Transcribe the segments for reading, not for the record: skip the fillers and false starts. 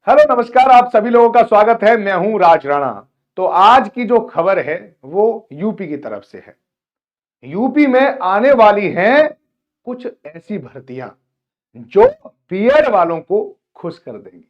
Hello नमस्कार, आप सभी लोगों का स्वागत है। मैं हूं राज राणा। तो आज की जो खबर है वो यूपी की तरफ से है। यूपी में आने वाली हैं कुछ ऐसी भर्तियां जो बीएड वालों को खुश कर देंगी।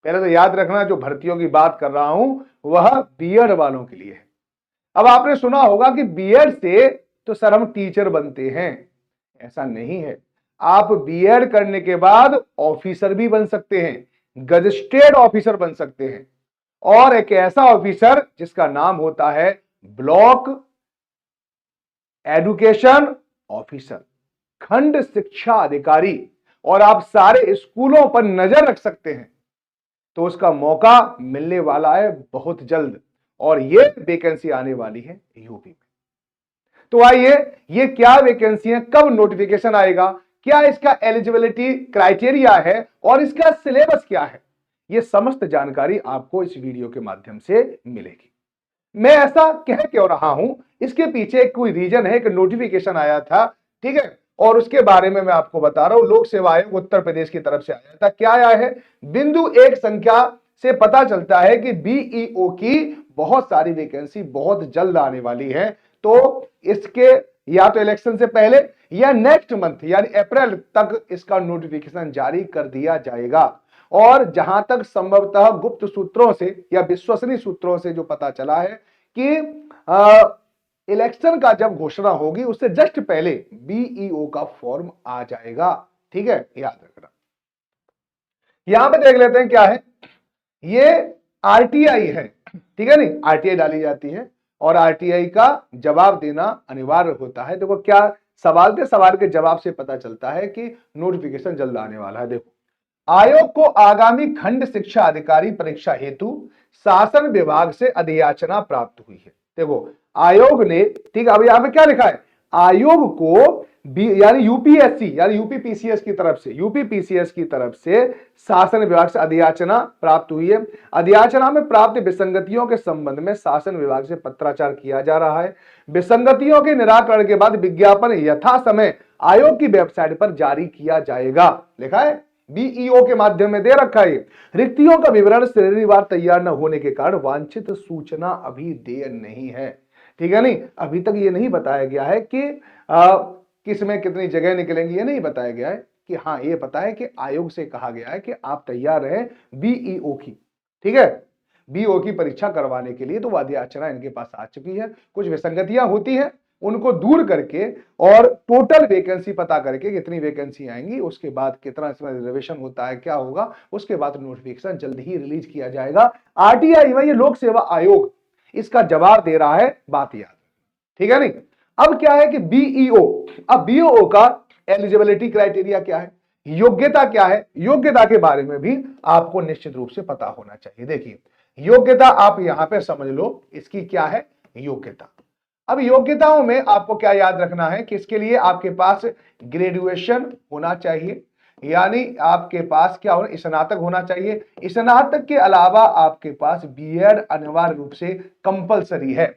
पहले तो याद रखना, जो भर्तियों की बात कर रहा हूं वह बीएड वालों के लिए है। अब आपने सुना होगा कि बीएड से तो सर हम टीचर बनते हैं। ऐसा नहीं है। आप बीएड करने के बाद ऑफिसर भी बन सकते हैं, गजेटेड ऑफिसर बन सकते हैं। और एक ऐसा ऑफिसर जिसका नाम होता है ब्लॉक एजुकेशन ऑफिसर, खंड शिक्षा अधिकारी। और आप सारे स्कूलों पर नजर रख सकते हैं। तो उसका मौका मिलने वाला है बहुत जल्द, और ये वैकेंसी आने वाली है यूपी में। तो आइए, ये क्या वैकेंसी है, कब नोटिफिकेशन आएगा, क्या इसका एलिजिबिलिटी क्राइटेरिया है और इसका सिलेबस क्या है, ये समस्त जानकारी आपको इस वीडियो के माध्यम से मिलेगी। मैं ऐसा कह क्यों रहा हूं, इसके पीछे कोई रीजन है। कि नोटिफिकेशन आया था, ठीक है, और उसके बारे में मैं आपको बता रहा हूं। लोक सेवा आयोग उत्तर प्रदेश की तरफ से आया था। क्या आया है? बिंदु एक संख्या से पता चलता है कि बीईओ की बहुत सारी वैकेंसी बहुत जल्द आने वाली है। तो इसके या तो इलेक्शन से पहले या नेक्स्ट मंथ यानी अप्रैल तक इसका नोटिफिकेशन जारी कर दिया जाएगा। और जहां तक संभवतः गुप्त सूत्रों से या विश्वसनीय सूत्रों से जो पता चला है कि इलेक्शन का जब घोषणा होगी उससे जस्ट पहले बीईओ का फॉर्म आ जाएगा। ठीक है, याद रखना। यहां पे देख लेते हैं क्या है। ये आरटीआई है, ठीक है, नहीं आरटीआई डाली जाती है और आरटीआई का जवाब देना अनिवार्य होता है। देखो क्या सवाल थे, सवाल के जवाब से पता चलता है कि नोटिफिकेशन जल्द आने वाला है। देखो, आयोग को आगामी खंड शिक्षा अधिकारी परीक्षा हेतु शासन विभाग से अधियाचना प्राप्त हुई है। देखो, आयोग ने, ठीक है, अब यहां पे क्या लिखा है, आयोग को यानी यूपीएससी यानी यूपीपीसीएस की तरफ से, यूपीपीसीएस की तरफ से शासन विभाग से अधियाचना प्राप्त हुई है। अधियाचना में प्राप्त विसंगतियों के संबंध में शासन विभाग से पत्राचार किया जा रहा है। विसंगतियों के निराकरण के बाद विज्ञापन यथा समय आयोग की वेबसाइट पर जारी किया जाएगा। लिखा है, बीईओ के माध्यम में दे रखा है। रिक्तियों का विवरण श्रेणीवार तैयार न होने के कारण वांछित सूचना अभी दे नहीं है। ठीक है, नहीं अभी तक ये नहीं बताया गया है कि किस में कितनी जगह निकलेंगी, ये नहीं बताया गया है। कि हाँ, ये पता है कि आयोग से कहा गया है कि आप तैयार रहें बीईओ की, ठीक है, बीओ की परीक्षा करवाने के लिए। तो अधियाचना इनके पास आ चुकी है। कुछ विसंगतियां होती हैं, उनको दूर करके और टोटल वैकेंसी पता करके कितनी वैकेंसी आएंगी, उसके बाद कितना इसमें रिजर्वेशन होता है, क्या होगा, उसके बाद नोटिफिकेशन जल्द ही रिलीज किया जाएगा। आरटीआई में ये लोक सेवा आयोग इसका जवाब दे रहा है, बात याद, ठीक है, नहीं। अब क्या है कि बीईओ, अब बीईओ का एलिजिबिलिटी क्राइटेरिया क्या है, योग्यता क्या है, योग्यता के बारे में भी आपको निश्चित रूप से पता होना चाहिए। देखिए, योग्यता आप यहां पे समझ लो, इसकी क्या है योग्यता। अब योग्यताओं में आपको क्या याद रखना है कि इसके लिए आपके पास ग्रेजुएशन होना चाहिए, यानी आपके पास क्या होना, स्नातक होना चाहिए। स्नातक के अलावा आपके पास बीएड अनिवार्य रूप से कंपलसरी है।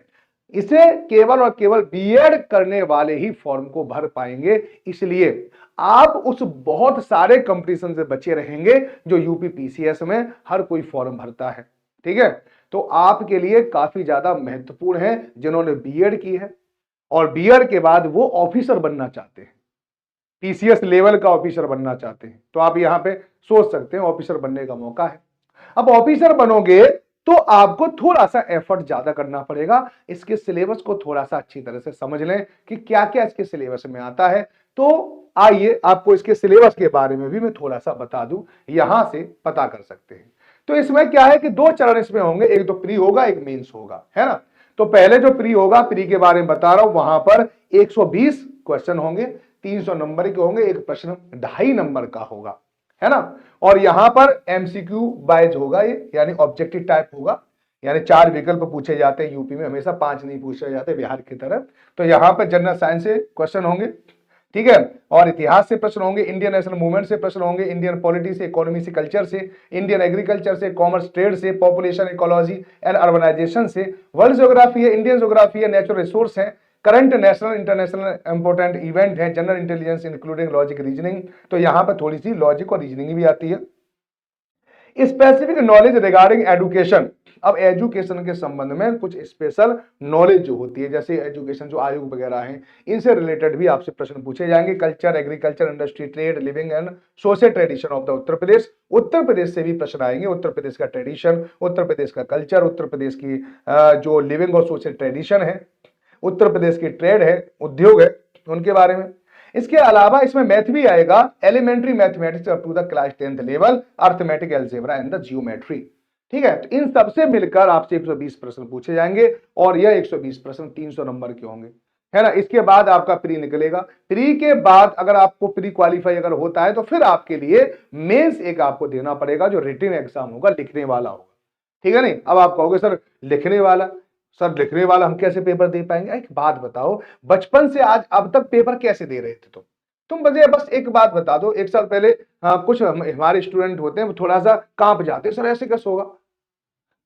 इसे केवल और केवल बीएड करने वाले ही फॉर्म को भर पाएंगे। इसलिए आप उस बहुत सारे कंपटीशन से बचे रहेंगे जो यूपीपीसीएस में हर कोई फॉर्म भरता है। ठीक है, तो आपके लिए काफी ज्यादा महत्वपूर्ण है जिन्होंने बीएड की है और बीएड के बाद वो ऑफिसर बनना चाहते हैं, पीसीएस लेवल का ऑफिसर बनना चाहते हैं। तो आप यहां पे सोच सकते हैं, ऑफिसर बनने का मौका है। अब ऑफिसर बनोगे तो आपको थोड़ा सा एफर्ट ज्यादा करना पड़ेगा। इसके सिलेबस को थोड़ा सा अच्छी तरह से समझ लें कि क्या क्या इसके सिलेबस में आता है। तो आइए आपको इसके सिलेबस के बारे में भी मैं थोड़ा सा बता दूं, यहां से पता कर सकते हैं। तो इसमें क्या है कि दो चरण इसमें होंगे, एक तो प्री होगा, एक मेंस होगा, है ना। तो पहले जो प्री होगा, प्री के बारे में बता रहा हूं, वहां पर 120 क्वेश्चन होंगे, 300 नंबर के होंगे, एक प्रश्न 2.5 नंबर का होगा, है ना। और यहां पर एमसीक्यू वाइज होगा ये, यानी ऑब्जेक्टिव टाइप होगा, यानी 4 विकल्प पूछे जाते हैं। यूपी में हमेशा 5 नहीं पूछे जाते बिहार की तरफ। तो यहां पर जनरल साइंस से क्वेश्चन होंगे, ठीक है, और इतिहास से प्रश्न होंगे, इंडियन नेशनल मूवमेंट से प्रश्न होंगे, इंडियन पॉलिटी से, इकोनॉमी से, कल्चर से, इंडियन एग्रीकल्चर से, कॉमर्स ट्रेड से, पॉपुलेशन इकोलॉजी एंड अर्बनाइजेशन से, वर्ल्ड ज्योग्राफी है, इंडियन ज्योग्राफी है, नेचुरल रिसोर्स है, current national international important event है, general intelligence including logic reasoning. तो यहां पर थोड़ी सी लॉजिक और रीजनिंग भी आती है। Specific knowledge regarding education. अब एजुकेशन के संबंध में कुछ स्पेशल नॉलेज जो होती है, जैसे एजुकेशन जो आयोग वगैरह हैं, इनसे रिलेटेड भी आपसे प्रश्न पूछे जाएंगे। Culture, agriculture, industry, trade, living and social tradition of the Uttar Pradesh. Uttar Pradesh से भी प्रश्न आएंगे। उत्तर प्रदेश का ट्रेडिशन, उत्तर प्रदेश का कल्चर, उत्तर प्रदेश की जो लिविंग और सोशल ट्रेडिशन है, उत्तर प्रदेश की ट्रेड है, उद्योग है, उनके बारे में। इसके अलावा इसमें मैथ भी आएगा, elementary mathematics up to the class 10th level, arithmetic algebra and the geometry. ठीक है, तो इन सबसे मिलकर आपसे 120 प्रश्न पूछे जाएंगे और यह 120 प्रश्न 300 नंबर के होंगे, है ना। इसके बाद आपका प्री निकलेगा। प्री के बाद अगर आपको प्री क्वालिफाई अगर होता है तो फिर आपके लिए मेंस एक आपको देना पड़ेगा, जो रिटन एग्जाम होगा, लिखने वाला होगा। ठीक है नहीं। अब आप कहोगे सर लिखने वाला, सर लिखने वाला हम कैसे पेपर दे पाएंगे? एक बात बताओ, बचपन से आज अब तक पेपर कैसे दे रहे थे तुम मुझे बस एक बात बता दो। एक साल पहले कुछ हमारे स्टूडेंट होते हैं, थोड़ा सा कांप जाते हैं, सर ऐसे कैसे होगा?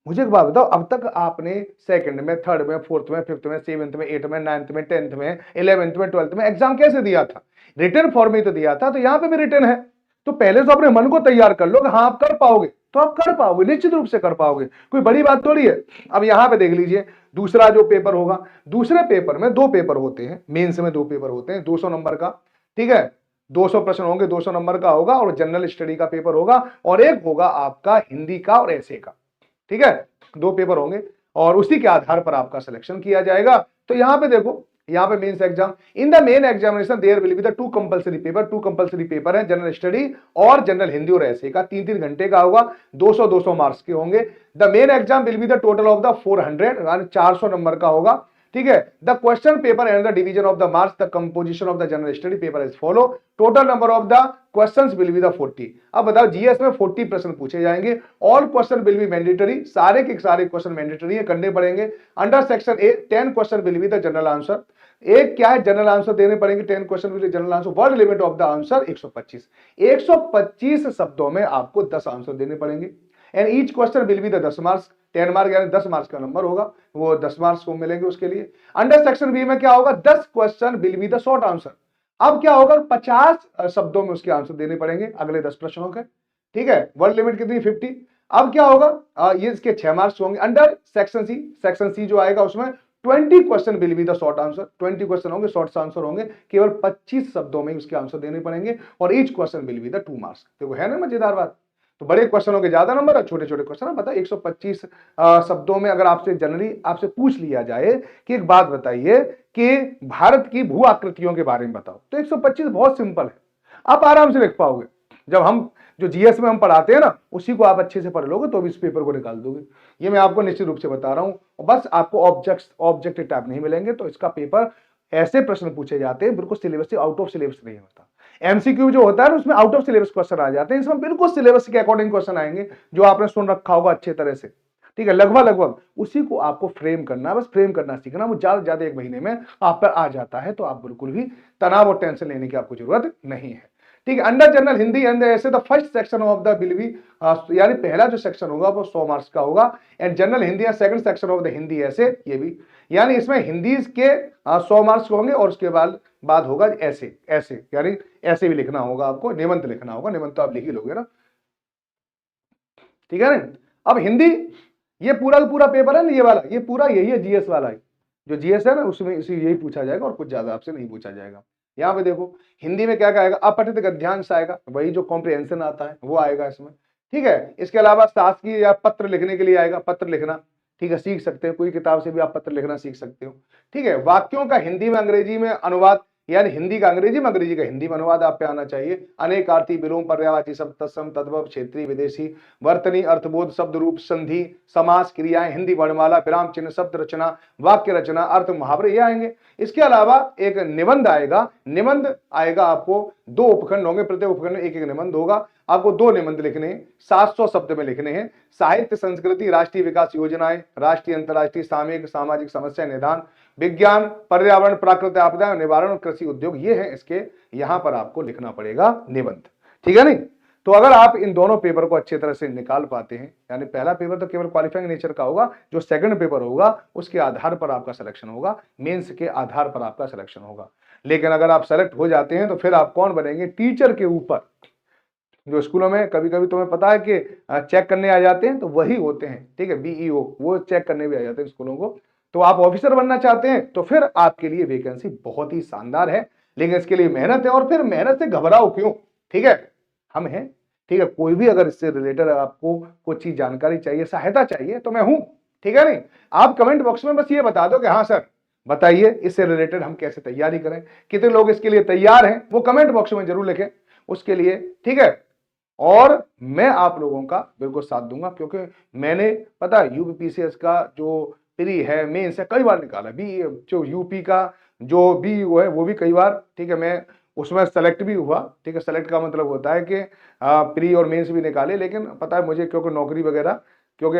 मुझे एक बात बताओ, अब तक आपने सेकंड में, थर्ड में, फोर्थ में, फिफ्थ में, सेवंथ में, एट्थ में, नाइन्थ में, 10th में, 11th में, 12th में एग्जाम कैसे दिया था? रिटन फॉर्म में तो दिया था। तो यहाँ पे भी रिटन है, तो पहले तो अपने मन को तैयार कर लो कि हाँ आप कर पाओगे, तो आप कर पाओगे, निश्चित रूप से कर पाओगे, कोई बड़ी बात थोड़ी है। अब यहाँ पे देख लीजिए, दूसरा जो पेपर होगा, दूसरे पेपर में 2 पेपर होते हैं, मेंस में 2 पेपर होते हैं 200 नंबर का। ठीक है, 200 प्रश्न होंगे, 200 नंबर का होगा, और जनरल स्टडी का पेपर होगा, और एक होगा आपका हिंदी का और ऐसे का। ठीक है, 2 पेपर होंगे और उसी के आधार पर आपका सिलेक्शन किया जाएगा। तो यहां पे देखो, यहां पे mains exam, in the main examination there will be the 2 compulsory paper. 2 compulsory paper है, जनरल स्टडी और जनरल हिंदी और ऐसे का, 3-3 घंटे का होगा, 200-200 मार्क्स के होंगे। The main exam will be the total of the 400, यानी 400 नंबर का होगा। ठीक है, the question paper and the division of the marks, the composition of the general study paper is follow. Total number of the questions will be the 40। अब बताओ, GS में 40 प्रश्न पूछे जाएंगे। All question will be mandatory, सारे के सारे question mandatory है, करने पड़ेंगे। Under section A 10 question will be the general answer. एक क्या है, जनरल आंसर देने पड़ेंगे, 10 question will be general answer. Word limit of the answer 125। 125 शब्दों में आपको 10 आंसर देने पड़ेंगे। And each question will be the 10 marks. 10 mark यानी 10 मार्क्स का नंबर होगा, वो 10 मार्क्स को मिलेंगे उसके लिए। अंडर सेक्शन बी में क्या होगा, 10 question will be the short answer. अब क्या होगा, 50 शब्दों में उसके आंसर देने पड़ेंगे अगले 10 प्रश्नों के। ठीक है, वर्ड लिमिट कितनी, 50। अब क्या होगा, ये इसके 6 मार्क्स होंगे। अंडर सेक्शन सी जो आएगा उसमें 20 question will be the short answer. 20 question होंगे, शॉर्ट आंसर होंगे, केवल 25 शब्दों में उसके आंसर देने पड़ेंगे, और each question will be the 2 marks. देखो है ना मजेदार बात। तो बड़े क्वेश्चनों के ज्यादा नंबर है, छोटे छोटे क्वेश्चन बता। 125 शब्दों में अगर आपसे जनरली आपसे पूछ लिया जाए कि एक बात बताइए कि भारत की भू आकृतियों के बारे में बताओ, तो 125 बहुत सिंपल है, आप आराम से लिख पाओगे। जब हम जो जीएस में हम पढ़ाते हैं ना, उसी को आप अच्छे से पढ़ लोगे तो भी इस पेपर को निकाल दोगे। ये मैं आपको निश्चित रूप से बता रहा हूं। बस आपको ऑब्जेक्टिव टाइप नहीं मिलेंगे, तो इसका पेपर ऐसे प्रश्न पूछे जाते हैं, बिल्कुल सिलेबस से आउट ऑफ सिलेबस नहीं होता। एमसीक्यू जो होता है ना, उसमें आउट ऑफ सिलेबस क्वेश्चन आ जाते हैं, इसमें बिल्कुल सिलेबस के अकॉर्डिंग क्वेश्चन आएंगे, जो आपने सुन रखा होगा अच्छे तरह से। ठीक है, लगभग उसी को आपको फ्रेम करना, बस फ्रेम करना सीखना, वो ज्यादा ज्यादा 1 महीने में आप पर आ जाता है, तो आप बिल्कुल भी तनाव और टेंशन लेने की आपको जरूरत नहीं है। ठीक है, अंडर जनरल हिंदी एंड ऐसे the first section of the will be, यानी पहला जो सेक्शन होगा वो 100 मार्क्स का होगा। And general Hindi and second section of the Hindi ऐसे, ये भी, यानी इसमें हिंदी के 100 मार्क्स होंगे, और उसके बाद होगा ऐसे, यानी ऐसे भी लिखना होगा आपको, निबंध लिखना होगा। निबंध तो आप लिख ही लोगे ना, ठीक है ना। अब हिंदी, ये पूरा पूरा पेपर है ना, ये वाला, ये पूरा यही है जीएस वाला है। जो जीएस है ना, उसमें इसी यही पूछा जाएगा, और कुछ ज्यादा आपसे नहीं पूछा जाएगा। यहाँ पे देखो, हिंदी में क्या क्या आएगा, अपठित गद्यांश आएगा, वही जो कॉम्प्रिहेंशन आता है वो आएगा इसमें। ठीक है, इसके अलावा शासकीय या पत्र लिखने के लिए आएगा, पत्र लिखना। ठीक है, सीख सकते हो, कोई किताब से भी आप पत्र लिखना सीख सकते हो। ठीक है, वाक्यों का हिंदी में अंग्रेजी में अनुवाद, यानी हिंदी का अंग्रेजी में, अंग्रेजी का हिंदी में अनुवाद आप पे आना चाहिए। अनेकार्थी, विलोम, पर्यायवाची शब्द, तत्सम, तद्भव, क्षेत्रीय, विदेशी, वर्तनी, अर्थबोध, शब्द रूप, संधि, समास, क्रियाएं, हिंदी वर्णमाला, विराम चिन्ह, शब्द रचना, वाक्य रचना, अर्थ, मुहावरे, ये आएंगे। इसके अलावा एक निबंध आएगा। निबंध आएगा आपको, 2 उपखंड होंगे, प्रत्येक उपखंड में एक एक निबंध होगा। आपको 2 निबंध लिखने हैं, 700 शब्द में लिखने हैं। साहित्य, संस्कृति, राष्ट्रीय विकास योजनाएं, राष्ट्रीय अंतर्राष्ट्रीय सामयिक सामाजिक समस्या निदान, विज्ञान, पर्यावरण, प्राकृतिक आपदा निवारण, कृषि उद्योग, ये है इसके, यहां पर आपको लिखना पड़ेगा निबंध। ठीक है नहीं। तो अगर आप इन दोनों पेपर को अच्छी तरह से निकाल पाते हैं, यानी पहला पेपर तो केवल क्वालिफाइंग नेचर का होगा, जो सेकंड पेपर होगा उसके आधार पर आपका सिलेक्शन होगा, मेंस के आधार पर आपका सिलेक्शन होगा। लेकिन अगर आप सेलेक्ट हो जाते हैं तो फिर आप कौन बनेंगे, टीचर के ऊपर जो स्कूलों में कभी कभी तुम्हें पता है कि चेक करने आ जाते हैं, तो वही होते हैं, ठीक है, बीईओ, वो चेक करने भी आ जाते हैं स्कूलों को। तो आप ऑफिसर बनना चाहते हैं तो फिर आपके लिए वैकेंसी बहुत ही शानदार है, लेकिन इसके लिए मेहनत है, और फिर मेहनत से घबराओ क्यों, ठीक है, हम हैं, ठीक है। कोई भी अगर इससे रिलेटेड आपको कुछ चीज जानकारी चाहिए, सहायता चाहिए, तो मैं हूं, ठीक है। नहीं, आप कमेंट बॉक्स में बस ये बता दो कि हाँ सर बताइए इससे रिलेटेड हम कैसे तैयारी करें, कितने लोग इसके लिए तैयार हैं, वो कमेंट बॉक्स में जरूर लिखें उसके लिए, ठीक है। और मैं आप लोगों का बिल्कुल साथ दूंगा, क्योंकि मैंने पता है यूपीपीसीएस का जो प्री है, मेंस है, कई बार निकाला बी, जो यूपी का जो बी वो है वो भी कई बार, ठीक है, मैं उसमें सेलेक्ट भी हुआ, ठीक है। सेलेक्ट का मतलब होता है कि प्री और मेंस भी निकाले, लेकिन पता है मुझे क्योंकि नौकरी वगैरह, क्योंकि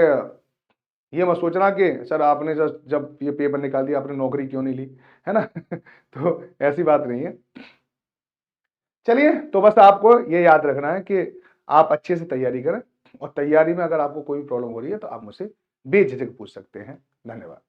ये मत सोचना कि सर आपने जब ये पेपर निकाल दिया आपने नौकरी क्यों नहीं ली, है ना तो ऐसी बात नहीं है। चलिए, तो बस आपको ये याद रखना है कि आप अच्छे से तैयारी करें, और तैयारी में अगर आपको कोई प्रॉब्लम हो रही है तो आप मुझसे बेझिझक पूछ सकते हैं। धन्यवाद।